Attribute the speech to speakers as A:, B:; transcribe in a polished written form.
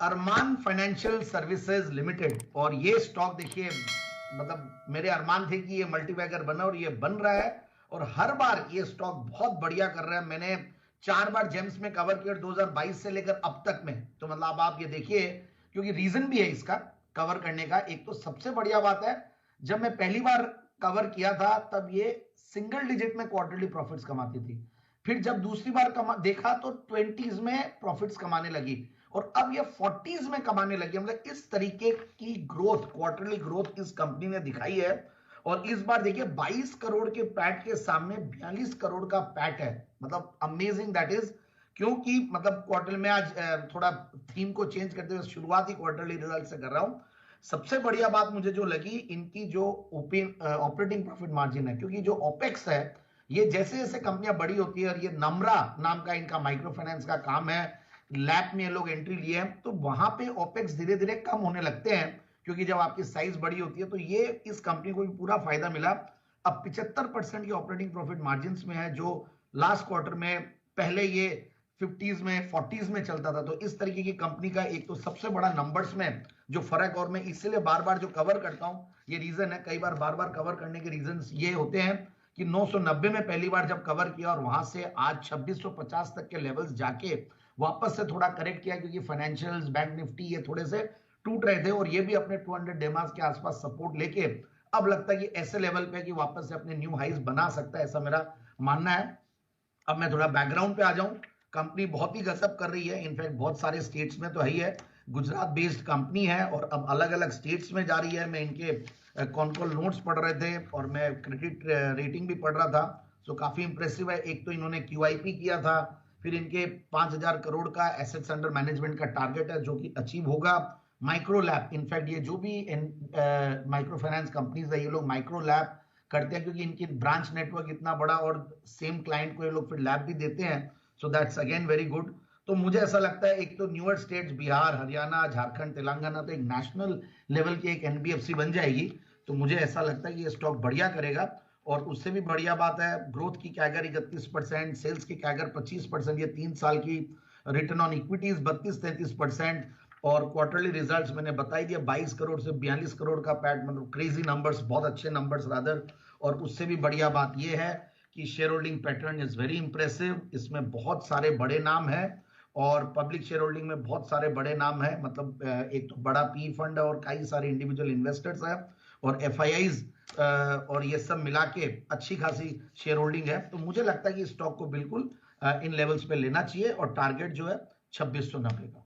A: अरमान financial services limited, और ये stock देखिए, मतलब मेरे अरमान थे कि ये मल्टीबैगर बना और ये बन रहा है, और हर बार ये स्टॉक बहुत बढ़िया कर रहा है। मैंने 4 बार जेम्स में कवर किया 2022 से लेकर अब तक में। तो मतलब अब आप ये देखिए, क्योंकि रीजन भी है इसका कवर करने का। एक तो सबसे बढ़िया बात है, जब मैं पहली बार कवर किया था तब ये सिंगल डिजिट में क्वार्टरली प्रॉफिट्स कमाती थी। फिर जब दूसरी बार देखा तो 20s में प्रॉफिट्स कमाने लगी, और अब ये 40s में कमाने लगी। मतलब इस तरीके की ग्रोथ, क्वार्टरली ग्रोथ इस कंपनी ने दिखाई है। और इस बार देखिए 22 करोड़ के पैट के सामने 42 करोड़ का पैट है। मतलब अमेजिंग दैट इज। क्योंकि मतलब क्वार्टर में आज थोड़ा थीम को चेंज करते हुए शुरुआत ही क्वार्टरली रिजल्ट से कर रहा हूं। सबसे बढ़िया बात मुझे जो लगी, इनकी जो ऑपरेटिंग प्रॉफिट मार्जिन है, क्योंकि जो ओपेक्स है, ये जैसे जैसे कंपनियां बड़ी होती है, और ये नम्रा नाम का इनका माइक्रो फाइनेंस का काम है, लैब में ये लोग एंट्री लिए हैं, तो वहां पे ओपेक्स धीरे धीरे कम होने लगते हैं, क्योंकि जब आपकी साइज बड़ी होती है। तो ये इस कंपनी को भी पूरा फायदा मिला। अब 75% की ऑपरेटिंग प्रॉफिट मार्जिन में है, जो लास्ट क्वार्टर में पहले ये 50s में 40s में चलता था। तो इस तरीके की कंपनी का एक तो सबसे बड़ा नंबर्स में जो फर्क, और मैं इसलिए बार बार जो कवर करता हूं, ये रीजन है, कई बार बार कवर करने के रीजन ये होते हैं कि 990 में पहली बार जब कवर किया, और वहां से आज 2650 तक के लेवल्स जाके वापस से थोड़ा करेक्ट किया, क्योंकि फाइनेंशियल्स, बैंक निफ्टी ये थोड़े से टूट रहे थे, और ये भी अपने 200 डेमास के आसपास सपोर्ट लेके अब लगता है कि ऐसे लेवल पे कि वापस से अपने न्यू हाइज बना सकता है, ऐसा मेरा मानना है। अब मैं थोड़ा बैकग्राउंड पे आ जाऊं। कंपनी बहुत ही गजब कर रही है, इनफैक्ट बहुत सारे स्टेट्स में तो है ही है। गुजरात बेस्ड कंपनी है, और अब अलग अलग स्टेट्स में जा रही है। मैं इनके कौन कौन नोट्स पढ़ रहे थे, और मैं क्रेडिट रेटिंग भी पढ़ रहा था। सो काफी इंप्रेसिव है। एक तो इन्होंने QIP किया था, फिर इनके 5000 करोड़ का एसेट्स अंडर मैनेजमेंट का टारगेट है, जो कि अचीव होगा। माइक्रो लैब, इनफैक्ट ये जो भी माइक्रो फाइनेंस कंपनीज है, ये लोग माइक्रो लैब करते हैं, क्योंकि इनकी ब्रांच नेटवर्क इतना बड़ा, और सेम क्लाइंट को ये लोग फिर लैब भी देते हैं। So that's again very good. तो मुझे ऐसा लगता है, एक तो न्यूअर स्टेट्स बिहार, हरियाणा, झारखंड, तेलंगाना, तो एक नेशनल लेवल की एक NBFC बन जाएगी। तो मुझे ऐसा लगता है कि ये स्टॉक बढ़िया करेगा। और उससे भी बढ़िया बात है, ग्रोथ की कैगर 31%, सेल्स की कैगर 25%, ये 3 साल की, रिटर्न ऑन इक्विटीज 32-33%, और क्वार्टरली रिजल्ट्स मैंने बता ही दिया, 22 करोड़ से 42 करोड़ का पैट, मतलब क्रेजी नंबर्स, बहुत अच्छे नंबर्स रादर। और उससे भी बढ़िया बात यह है कि share holding pattern is very impressive. इसमें बहुत सारे बड़े नाम हैं, और पब्लिक शेयर होल्डिंग में बहुत सारे बड़े नाम हैं। मतलब एक तो बड़ा PE फंड है, और कई सारे इंडिविजुअल इन्वेस्टर्स हैं, और FIIs, और ये सब मिला के अच्छी खासी शेयर होल्डिंग है। तो मुझे लगता है कि स्टॉक को बिल्कुल इन लेवल्स पे लेना चाहिए, और टारगेट जो है 2690 का।